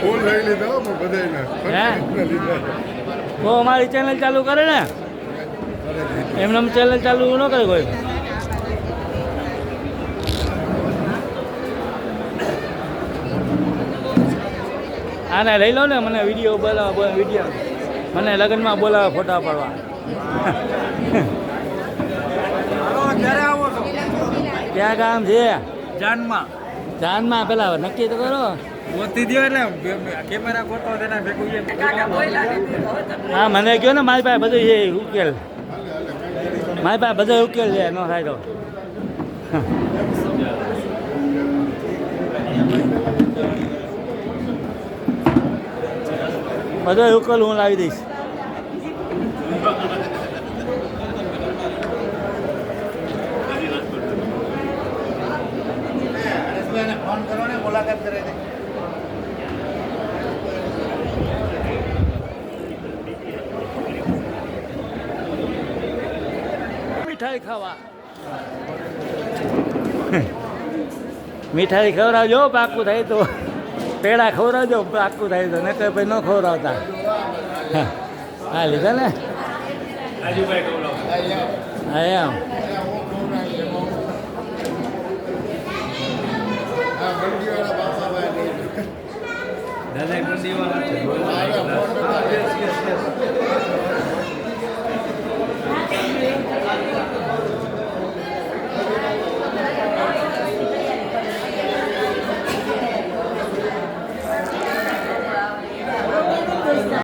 ફૂલ લઈ લીધા બધાને તો અમારી ચેનલ ચાલુ કરે ને એમને ચેનલ ચાલુ ન કરે કોઈ. આને લઈ લો ને મને વિડીયો બોલાવા વિડીયો મને લગ્નમાં બોલાવે ફોટા પાડવા. ક્યાં ગામ છે? જાનમાં જાનમાં પેલા નક્કી તો કરો. ગોતી દો એટલે કેમેરા ગોતો તેના ભેગું હા મને કહો ને મારી પાસે બધું છે ઉકેલ. મારી પાસે બધો ઉકેલ છે ન થાય તો. બધો ઉકેલ હું લાવી દઈશ. ફોન કરો ને મુલાકાત કરે છે. મીઠાઈ ખાવા મીઠાઈ ખવડાવજો પાકું થાય તો. પેડા ખવડાવજો પાકું થાય તો ને કંઈ ન ખવડાવતા. હા લીધા ને હા એમ દાદા બંદીવાળા